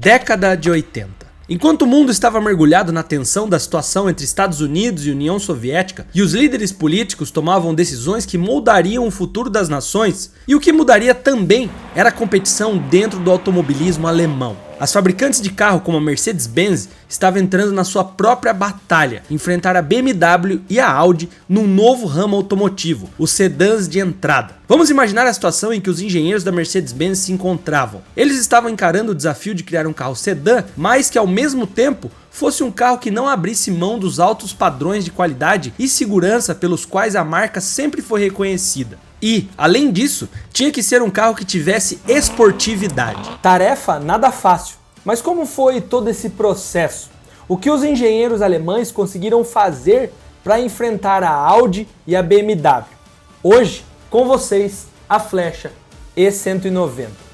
Década de 80. Enquanto o mundo estava mergulhado na tensão da situação entre Estados Unidos e União Soviética, e os líderes políticos tomavam decisões que moldariam o futuro das nações, e o que mudaria também era a competição dentro do automobilismo alemão. As fabricantes de carro como a Mercedes-Benz estavam entrando na sua própria batalha, enfrentar a BMW e a Audi num novo ramo automotivo, os sedãs de entrada. Vamos imaginar a situação em que os engenheiros da Mercedes-Benz se encontravam. Eles estavam encarando o desafio de criar um carro sedã, mas que ao mesmo tempo fosse um carro que não abrisse mão dos altos padrões de qualidade e segurança pelos quais a marca sempre foi reconhecida. E, além disso, tinha que ser um carro que tivesse esportividade. Tarefa nada fácil, mas como foi todo esse processo? O que os engenheiros alemães conseguiram fazer para enfrentar a Audi e a BMW? Hoje, com vocês, a Flecha E190.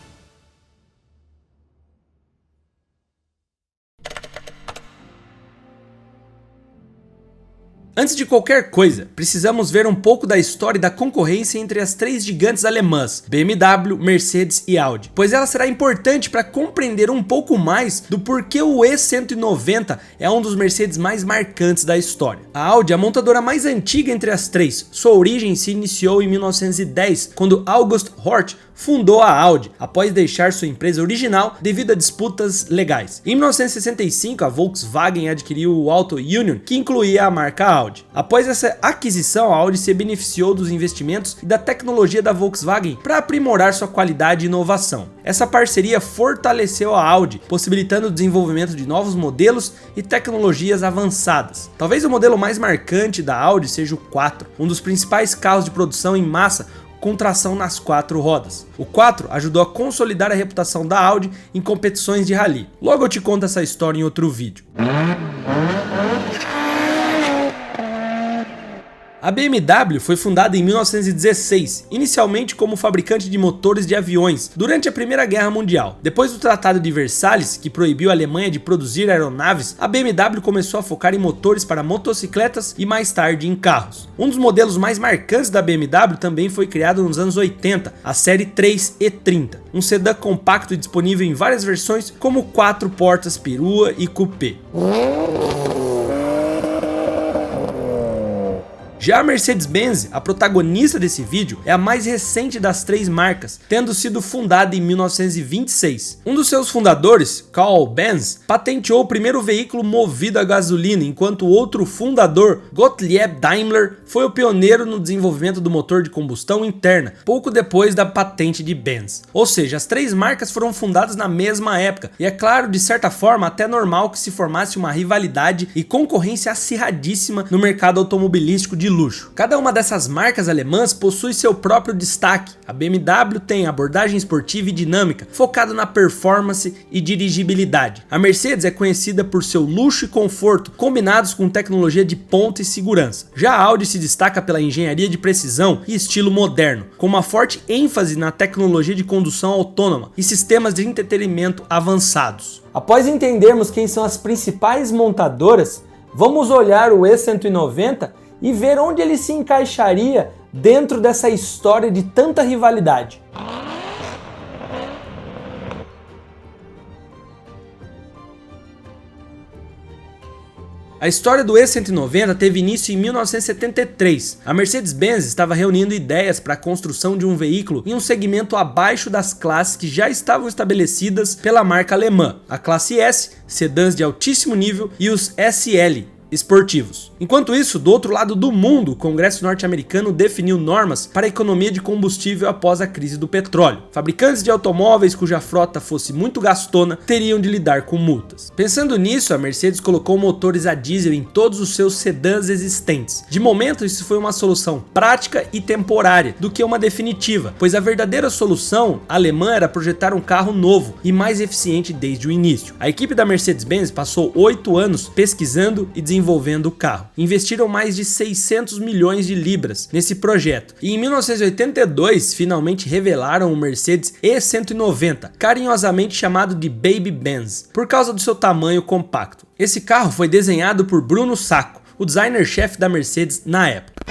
Antes de qualquer coisa, precisamos ver um pouco da história e da concorrência entre as três gigantes alemãs, BMW, Mercedes e Audi, pois ela será importante para compreender um pouco mais do porquê o E190 é um dos Mercedes mais marcantes da história. A Audi é a montadora mais antiga entre as três. Sua origem se iniciou em 1910, quando August Hort fundou a Audi, após deixar sua empresa original devido a disputas legais. Em 1965, a Volkswagen adquiriu o Auto Union, que incluía a marca Audi. Após essa aquisição, a Audi se beneficiou dos investimentos e da tecnologia da Volkswagen para aprimorar sua qualidade e inovação. Essa parceria fortaleceu a Audi, possibilitando o desenvolvimento de novos modelos e tecnologias avançadas. Talvez o modelo mais marcante da Audi seja o 4, um dos principais carros de produção em massa com tração nas 4 rodas. O 4 ajudou a consolidar a reputação da Audi em competições de rally. Logo eu te conto essa história em outro vídeo. A BMW foi fundada em 1916, inicialmente como fabricante de motores de aviões, durante a Primeira Guerra Mundial. Depois do Tratado de Versalhes, que proibiu a Alemanha de produzir aeronaves, a BMW começou a focar em motores para motocicletas e mais tarde em carros. Um dos modelos mais marcantes da BMW também foi criado nos anos 80, a série 3 E30, um sedã compacto e disponível em várias versões como 4 portas perua e coupé. Já a Mercedes-Benz, a protagonista desse vídeo, é a mais recente das 3 marcas, tendo sido fundada em 1926. Um dos seus fundadores, Karl Benz, patenteou o primeiro veículo movido a gasolina, enquanto o outro fundador, Gottlieb Daimler, foi o pioneiro no desenvolvimento do motor de combustão interna, pouco depois da patente de Benz. Ou seja, as 3 marcas foram fundadas na mesma época, e é claro, de certa forma, até normal que se formasse uma rivalidade e concorrência acirradíssima no mercado automobilístico de luxo. Cada uma dessas marcas alemãs possui seu próprio destaque. A BMW tem abordagem esportiva e dinâmica, focado na performance e dirigibilidade. A Mercedes é conhecida por seu luxo e conforto, combinados com tecnologia de ponta e segurança. Já a Audi se destaca pela engenharia de precisão e estilo moderno, com uma forte ênfase na tecnologia de condução autônoma e sistemas de entretenimento avançados. Após entendermos quem são as principais montadoras, vamos olhar o E190 e ver onde ele se encaixaria dentro dessa história de tanta rivalidade. A história do E190 teve início em 1973. A Mercedes-Benz estava reunindo ideias para a construção de um veículo em um segmento abaixo das classes que já estavam estabelecidas pela marca alemã, a classe S, sedãs de altíssimo nível, e os SL, esportivos. Enquanto isso, do outro lado do mundo, o Congresso norte-americano definiu normas para a economia de combustível após a crise do petróleo. Fabricantes de automóveis cuja frota fosse muito gastona teriam de lidar com multas. Pensando nisso, a Mercedes colocou motores a diesel em todos os seus sedãs existentes. De momento, isso foi uma solução prática e temporária do que uma definitiva, pois a verdadeira solução alemã era projetar um carro novo e mais eficiente desde o início. A equipe da Mercedes-Benz passou 8 anos pesquisando e desenvolvendo o carro. Investiram mais de 600 milhões de libras nesse projeto e em 1982 finalmente revelaram o Mercedes E190, carinhosamente chamado de Baby Benz, por causa do seu tamanho compacto. Esse carro foi desenhado por Bruno Sacco, o designer-chefe da Mercedes na época.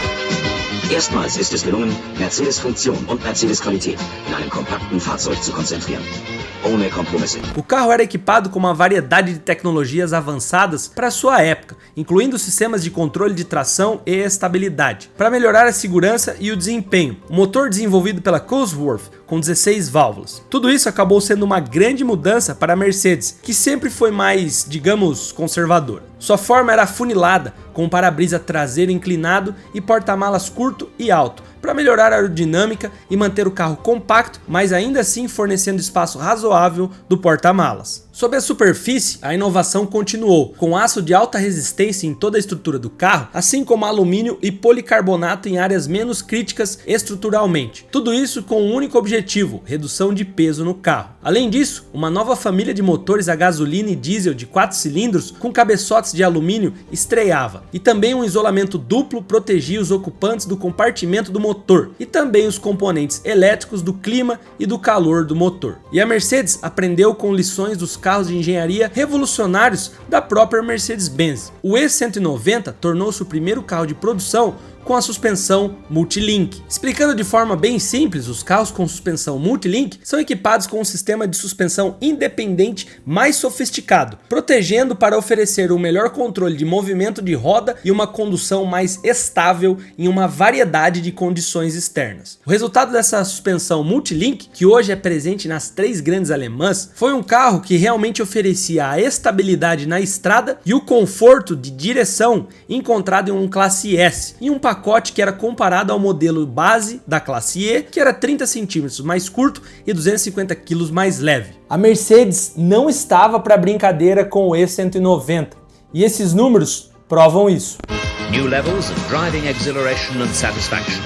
Erstmals ist es gelungen, Mercedes-Funktion und Mercedes-Qualität in einem kompakten Fahrzeug zu konzentrieren. Ohne Kompromisse. O carro era equipado com uma variedade de tecnologias avançadas para sua época, incluindo sistemas de controle de tração e estabilidade, para melhorar a segurança e o desempenho. O motor desenvolvido pela Cosworth, com 16 válvulas. Tudo isso acabou sendo uma grande mudança para a Mercedes, que sempre foi mais, digamos, conservadora. Sua forma era afunilada, com um para-brisa traseiro inclinado e porta-malas curto e alto, para melhorar a aerodinâmica e manter o carro compacto, mas ainda assim fornecendo espaço razoável do porta-malas. Sob a superfície, a inovação continuou, com aço de alta resistência em toda a estrutura do carro, assim como alumínio e policarbonato em áreas menos críticas estruturalmente. Tudo isso com um único objetivo: redução de peso no carro. Além disso, uma nova família de motores a gasolina e diesel de 4 cilindros com cabeçotes de alumínio estreava, e também um isolamento duplo protegia os ocupantes do compartimento do motor, e também os componentes elétricos do clima e do calor do motor. E a Mercedes aprendeu com lições dos carros de engenharia revolucionários da própria Mercedes-Benz. O E190 tornou-se o primeiro carro de produção com a suspensão Multilink. Explicando de forma bem simples, os carros com suspensão Multilink são equipados com um sistema de suspensão independente mais sofisticado, protegendo para oferecer um melhor controle de movimento de roda e uma condução mais estável em uma variedade de condições externas. O resultado dessa suspensão Multilink, que hoje é presente nas 3 grandes alemãs, foi um carro que realmente oferecia a estabilidade na estrada e o conforto de direção encontrado em um Classe S, e um pacote que era comparado ao modelo base da classe E, que era 30 centímetros mais curto e 250 kg mais leve. A Mercedes não estava para brincadeira com o E190, e esses números provam isso. New levels of driving exhilaration and satisfaction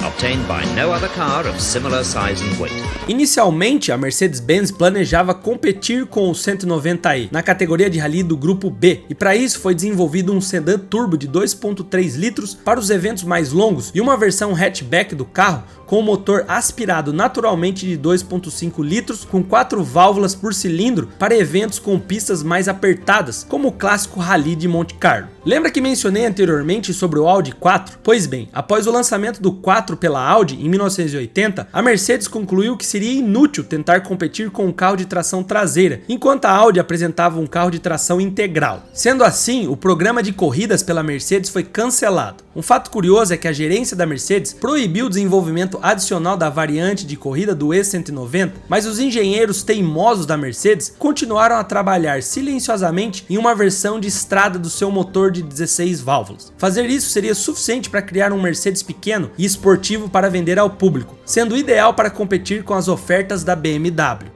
obtained by no other car of similar size and weight. Inicialmente, a Mercedes-Benz planejava competir com o 190e na categoria de rally do grupo B, e para isso foi desenvolvido um sedã turbo de 2.3 litros para os eventos mais longos e uma versão hatchback do carro com motor aspirado naturalmente de 2.5 litros com 4 válvulas por cilindro para eventos com pistas mais apertadas, como o clássico Rally de Monte Carlo. Lembra que mencionei anteriormente sobre o Audi 4? Pois bem, após o lançamento do 4 pela Audi em 1980, a Mercedes concluiu que seria inútil tentar competir com um carro de tração traseira, enquanto a Audi apresentava um carro de tração integral. Sendo assim, o programa de corridas pela Mercedes foi cancelado. Um fato curioso é que a gerência da Mercedes proibiu o desenvolvimento adicional da variante de corrida do E190, mas os engenheiros teimosos da Mercedes continuaram a trabalhar silenciosamente em uma versão de estrada do seu motor de 16 válvulas. Fazer isso seria suficiente para criar um Mercedes pequeno e esportivo para vender ao público, sendo ideal para competir com as ofertas da BMW.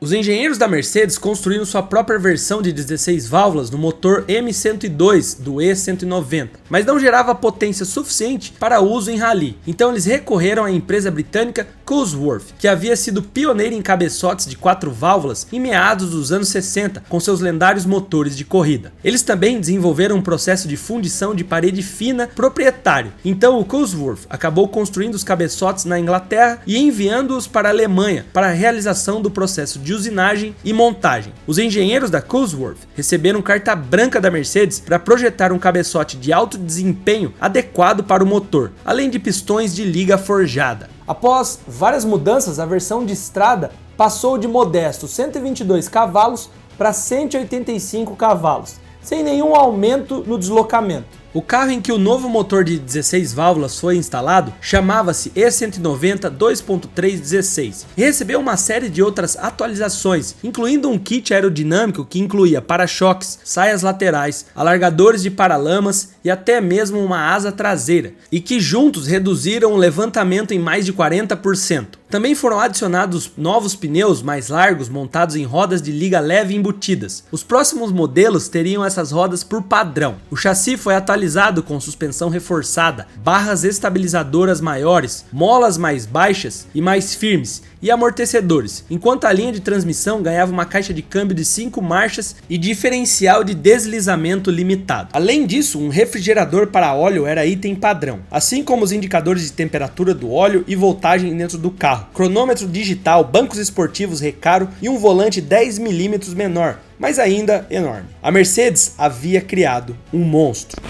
Os engenheiros da Mercedes construíram sua própria versão de 16 válvulas no motor M102 do E190, mas não gerava potência suficiente para uso em rally, então eles recorreram à empresa britânica Cosworth, que havia sido pioneira em cabeçotes de 4 válvulas em meados dos anos 60 com seus lendários motores de corrida. Eles também desenvolveram um processo de fundição de parede fina proprietário, então o Cosworth acabou construindo os cabeçotes na Inglaterra e enviando-os para a Alemanha para a realização do processo de usinagem e montagem. Os engenheiros da Cosworth receberam carta branca da Mercedes para projetar um cabeçote de alto desempenho adequado para o motor, além de pistões de liga forjada. Após várias mudanças, a versão de estrada passou de modestos 122 cavalos para 185 cavalos, sem nenhum aumento no deslocamento. O carro em que o novo motor de 16 válvulas foi instalado chamava-se E190 2.316 e recebeu uma série de outras atualizações, incluindo um kit aerodinâmico que incluía para-choques, saias laterais, alargadores de paralamas e até mesmo uma asa traseira, e que juntos reduziram o levantamento em mais de 40%. Também foram adicionados novos pneus mais largos montados em rodas de liga leve embutidas. Os próximos modelos teriam essas rodas por padrão. O chassi foi atualizado com suspensão reforçada, barras estabilizadoras maiores, molas mais baixas e mais firmes e amortecedores, enquanto a linha de transmissão ganhava uma caixa de câmbio de 5 marchas e diferencial de deslizamento limitado. Além disso, um refrigerador para óleo era item padrão, assim como os indicadores de temperatura do óleo e voltagem dentro do carro, cronômetro digital, bancos esportivos Recaro e um volante 10 mm menor, mas ainda enorme. A Mercedes havia criado um monstro.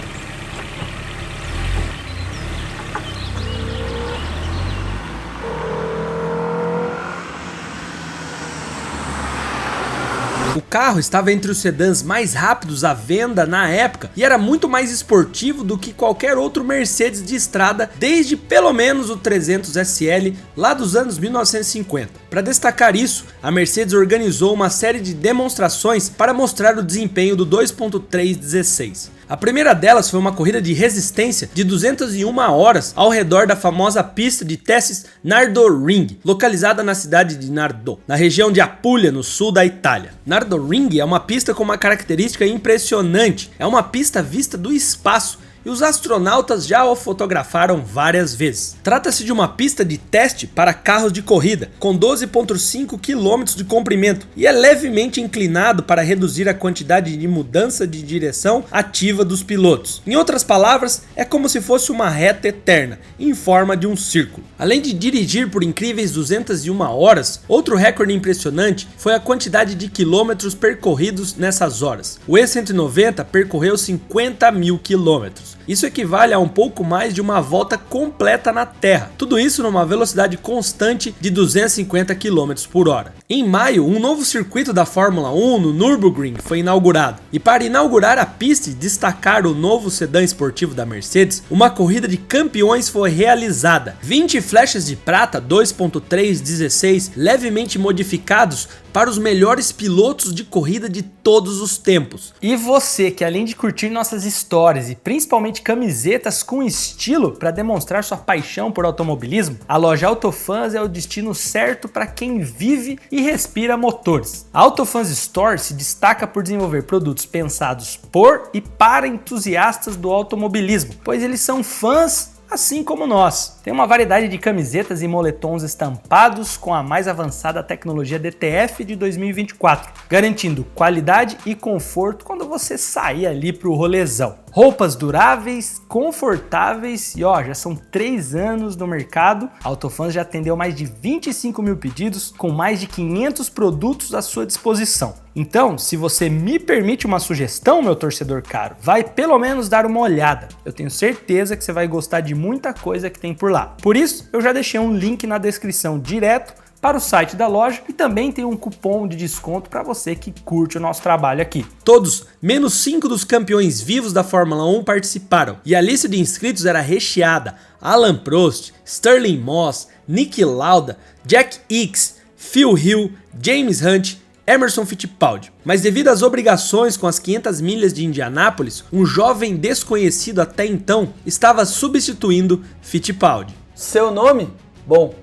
O carro estava entre os sedãs mais rápidos à venda na época e era muito mais esportivo do que qualquer outro Mercedes de estrada desde pelo menos o 300 SL lá dos anos 1950. Para destacar isso, a Mercedes organizou uma série de demonstrações para mostrar o desempenho do 2.316. A primeira delas foi uma corrida de resistência de 201 horas ao redor da famosa pista de testes Nürburgring, localizada na cidade de Nardò, na região de Apulia, no sul da Itália. Nürburgring é uma pista com uma característica impressionante, é uma pista vista do espaço, e os astronautas já o fotografaram várias vezes. Trata-se de uma pista de teste para carros de corrida, com 12,5 km de comprimento, e é levemente inclinado para reduzir a quantidade de mudança de direção ativa dos pilotos. Em outras palavras, é como se fosse uma reta eterna, em forma de um círculo. Além de dirigir por incríveis 201 horas, outro recorde impressionante foi a quantidade de quilômetros percorridos nessas horas. O E190 percorreu 50 mil quilômetros. Isso equivale a um pouco mais de uma volta completa na Terra. Tudo isso numa velocidade constante de 250 km por hora. Em maio, um novo circuito da Fórmula 1 no Nürburgring foi inaugurado. E para inaugurar a pista e destacar o novo sedã esportivo da Mercedes, uma corrida de campeões foi realizada. 20 flechas de prata 2.316 levemente modificados para os melhores pilotos de corrida de todos os tempos. E você que, além de curtir nossas histórias e principalmente camisetas com estilo para demonstrar sua paixão por automobilismo, a loja Autofans é o destino certo para quem vive e respira motores. A Autofans Store se destaca por desenvolver produtos pensados por e para entusiastas do automobilismo, pois eles são fãs assim como nós. Tem uma variedade de camisetas e moletons estampados com a mais avançada tecnologia DTF de 2024, garantindo qualidade e conforto quando você sair ali pro rolezão. Roupas duráveis, confortáveis e já são 3 anos no mercado. A Autofans já atendeu mais de 25 mil pedidos com mais de 500 produtos à sua disposição. Então, se você me permite uma sugestão, meu torcedor caro, vai pelo menos dar uma olhada. Eu tenho certeza que você vai gostar de muita coisa que tem por lá. Por isso, eu já deixei um link na descrição direto para o site da loja e também tem um cupom de desconto para você que curte o nosso trabalho aqui. Todos, menos 5 dos campeões vivos da Fórmula 1 participaram, e a lista de inscritos era recheada. Alain Prost, Stirling Moss, Niki Lauda, Jack Hicks, Phil Hill, James Hunt, Emerson Fittipaldi. Mas devido às obrigações com as 500 milhas de Indianápolis, um jovem desconhecido até então estava substituindo Fittipaldi. Seu nome? Bom,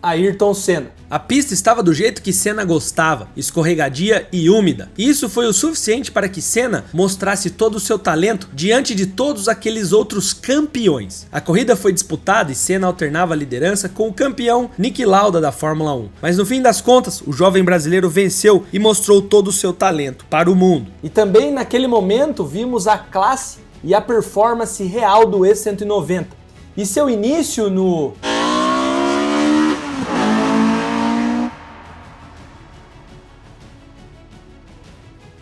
Ayrton Senna. A pista estava do jeito que Senna gostava, escorregadia e úmida. E isso foi o suficiente para que Senna mostrasse todo o seu talento diante de todos aqueles outros campeões. A corrida foi disputada e Senna alternava a liderança com o campeão Niki Lauda da Fórmula 1. Mas no fim das contas, o jovem brasileiro venceu e mostrou todo o seu talento para o mundo. E também naquele momento vimos a classe e a performance real do E190 e seu início no...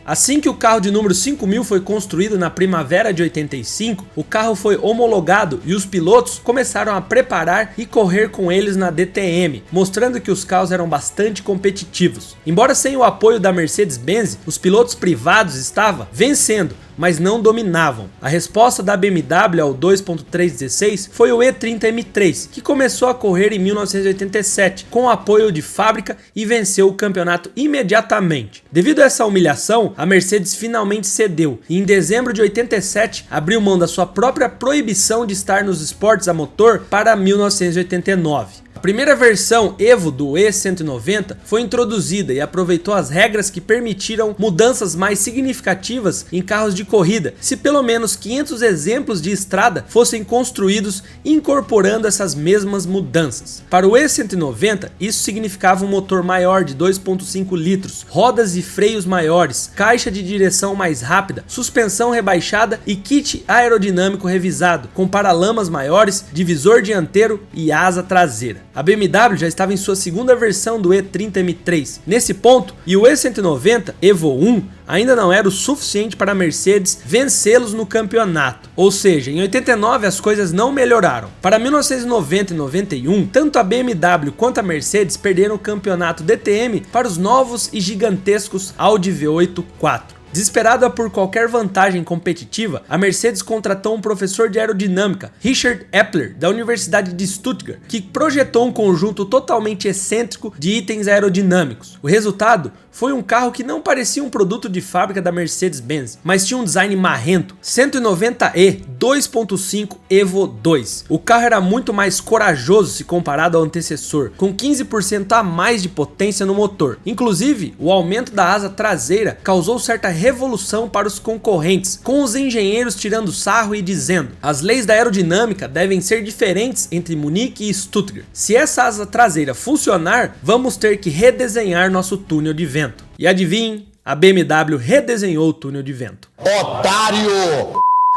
Assim que o carro de número 5000 foi construído na primavera de 85, o carro foi homologado e os pilotos começaram a preparar e correr com eles na DTM, mostrando que os carros eram bastante competitivos. Embora sem o apoio da Mercedes-Benz, os pilotos privados estavam vencendo, mas não dominavam. A resposta da BMW ao 2.316 foi o E30 M3, que começou a correr em 1987, com o apoio de fábrica e venceu o campeonato imediatamente. Devido a essa humilhação, a Mercedes finalmente cedeu e em dezembro de 87 abriu mão da sua própria proibição de estar nos esportes a motor para 1989. A primeira versão Evo do E190 foi introduzida e aproveitou as regras que permitiram mudanças mais significativas em carros de corrida, se pelo menos 500 exemplos de estrada fossem construídos incorporando essas mesmas mudanças. Para o E190, isso significava um motor maior de 2.5 litros, rodas e freios maiores, caixa de direção mais rápida, suspensão rebaixada e kit aerodinâmico revisado, com paralamas maiores, divisor dianteiro e asa traseira. A BMW já estava em sua segunda versão do E30 M3. Nesse ponto, e o E190 Evo 1 ainda não era o suficiente para a Mercedes vencê-los no campeonato. Ou seja, em 89 as coisas não melhoraram. Para 1990 e 91, tanto a BMW quanto a Mercedes perderam o campeonato DTM para os novos e gigantescos Audi V8 4. Desesperada por qualquer vantagem competitiva, a Mercedes contratou um professor de aerodinâmica, Richard Epler, da Universidade de Stuttgart, que projetou um conjunto totalmente excêntrico de itens aerodinâmicos. O resultado foi um carro que não parecia um produto de fábrica da Mercedes-Benz, mas tinha um design marrento, 190e 2.5 Evo 2. O carro era muito mais corajoso se comparado ao antecessor, com 15% a mais de potência no motor. Inclusive, o aumento da asa traseira causou certa revolução para os concorrentes, com os engenheiros tirando sarro e dizendo: as leis da aerodinâmica devem ser diferentes entre Munique e Stuttgart. Se essa asa traseira funcionar, vamos ter que redesenhar nosso túnel de vento. E adivinhem, a BMW redesenhou o túnel de vento. Otário!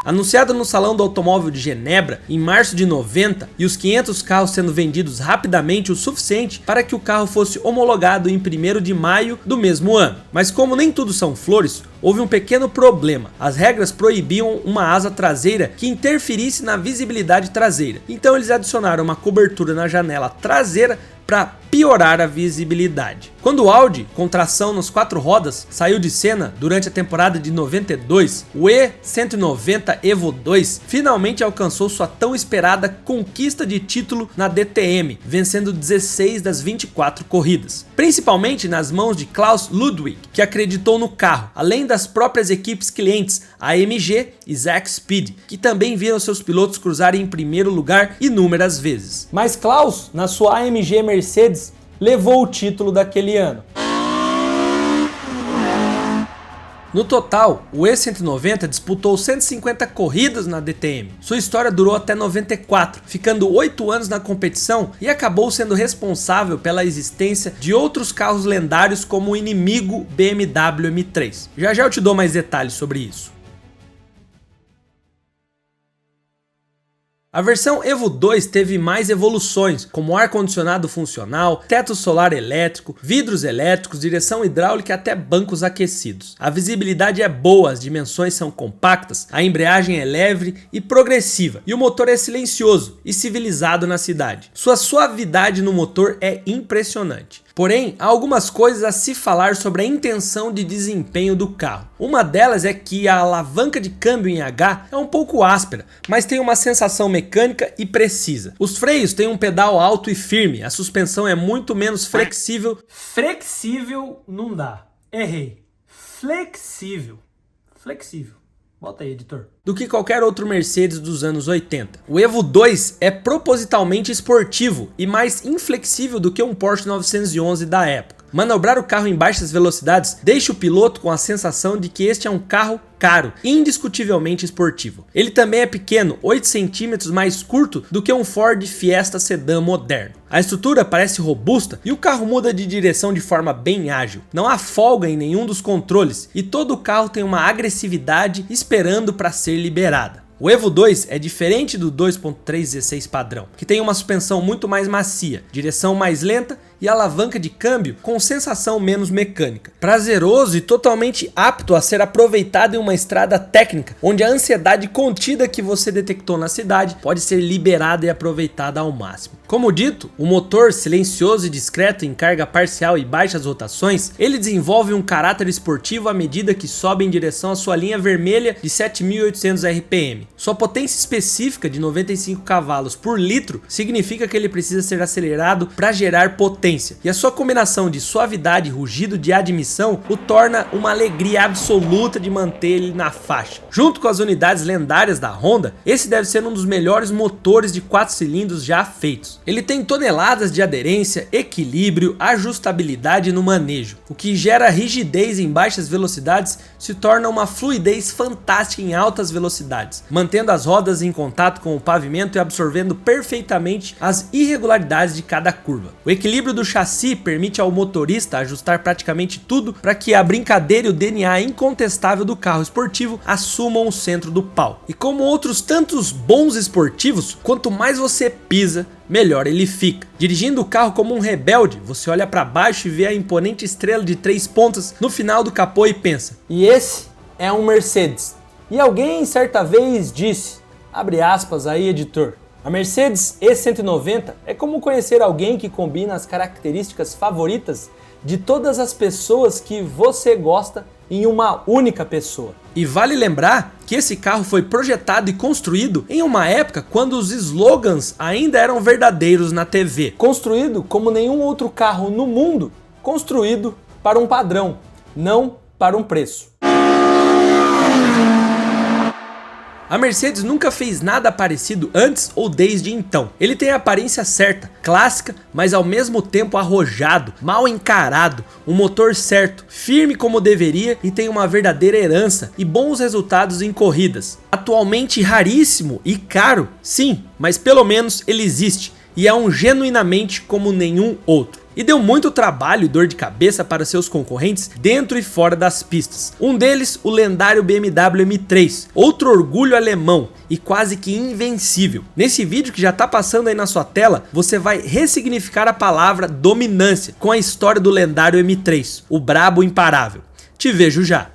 Anunciada no Salão do Automóvel de Genebra em março de 90 e os 500 carros sendo vendidos rapidamente o suficiente para que o carro fosse homologado em 1º de maio do mesmo ano. Mas como nem tudo são flores, houve um pequeno problema. As regras proibiam uma asa traseira que interferisse na visibilidade traseira. Então eles adicionaram uma cobertura na janela traseira para piorar a visibilidade. Quando o Audi, com tração nas 4 rodas, saiu de cena durante a temporada de 92, o E190 Evo 2 finalmente alcançou sua tão esperada conquista de título na DTM, vencendo 16 das 24 corridas, principalmente nas mãos de Klaus Ludwig, que acreditou no carro, além das próprias equipes clientes, a AMG e Zack Speed, que também viram seus pilotos cruzarem em primeiro lugar inúmeras vezes. Mas Klaus, na sua AMG Mercedes, levou o título daquele ano. No total, o E190 disputou 150 corridas na DTM. Sua história durou até 94, ficando 8 anos na competição e acabou sendo responsável pela existência de outros carros lendários como o inimigo BMW M3. Já já eu te dou mais detalhes sobre isso. A versão Evo 2 teve mais evoluções, como ar-condicionado funcional, teto solar elétrico, vidros elétricos, direção hidráulica e até bancos aquecidos. A visibilidade é boa, as dimensões são compactas, a embreagem é leve e progressiva, e o motor é silencioso e civilizado na cidade. Sua suavidade no motor é impressionante. Porém, há algumas coisas a se falar sobre a intenção de desempenho do carro. Uma delas é que a alavanca de câmbio em H é um pouco áspera, mas tem uma sensação mecânica e precisa. Os freios têm um pedal alto e firme, a suspensão é muito menos flexível. Flexível não dá. Errei. Flexível. Bota aí, editor. Do que qualquer outro Mercedes dos anos 80. O Evo 2 é propositalmente esportivo e mais inflexível do que um Porsche 911 da época. Manobrar o carro em baixas velocidades deixa o piloto com a sensação de que este é um carro caro e indiscutivelmente esportivo. Ele também é pequeno, 8 centímetros mais curto do que um Ford Fiesta sedã moderno. A estrutura parece robusta e o carro muda de direção de forma bem ágil. Não há folga em nenhum dos controles e todo o carro tem uma agressividade esperando para ser liberada. O Evo 2 é diferente do 2.316 padrão, que tem uma suspensão muito mais macia, direção mais lenta e alavanca de câmbio com sensação menos mecânica. Prazeroso e totalmente apto a ser aproveitado em uma estrada técnica, onde a ansiedade contida que você detectou na cidade pode ser liberada e aproveitada ao máximo. Como dito, o motor silencioso e discreto em carga parcial e baixas rotações, ele desenvolve um caráter esportivo à medida que sobe em direção à sua linha vermelha de 7.800 RPM. Sua potência específica de 95 cavalos por litro significa que ele precisa ser acelerado para gerar potência. E a sua combinação de suavidade e rugido de admissão o torna uma alegria absoluta de manter ele na faixa. Junto com as unidades lendárias da Honda, esse deve ser um dos melhores motores de 4 cilindros já feitos. Ele tem toneladas de aderência, equilíbrio, ajustabilidade no manejo. O que gera rigidez em baixas velocidades se torna uma fluidez fantástica em altas velocidades, mantendo as rodas em contato com o pavimento e absorvendo perfeitamente as irregularidades de cada curva. O equilíbrio do do chassi permite ao motorista ajustar praticamente tudo para que a brincadeira e o DNA incontestável do carro esportivo assumam o centro do palco. E como outros tantos bons esportivos, quanto mais você pisa, melhor ele fica. Dirigindo o carro como um rebelde, você olha para baixo e vê a imponente estrela de 3 pontas no final do capô e pensa: e esse é um Mercedes. E alguém certa vez disse, abre aspas aí, editor, a Mercedes E190 é como conhecer alguém que combina as características favoritas de todas as pessoas que você gosta em uma única pessoa. E vale lembrar que esse carro foi projetado e construído em uma época quando os slogans ainda eram verdadeiros na TV. Construído como nenhum outro carro no mundo, construído para um padrão, não para um preço. A Mercedes nunca fez nada parecido antes ou desde então. Ele tem a aparência certa, clássica, mas ao mesmo tempo arrojado, mal encarado, um motor certo, firme como deveria e tem uma verdadeira herança e bons resultados em corridas. Atualmente raríssimo e caro, sim, mas pelo menos ele existe e é um genuinamente como nenhum outro. E deu muito trabalho e dor de cabeça para seus concorrentes dentro e fora das pistas. Um deles, o lendário BMW M3, outro orgulho alemão e quase que invencível. Nesse vídeo que já tá passando aí na sua tela, você vai ressignificar a palavra dominância com a história do lendário M3, o brabo imparável. Te vejo já!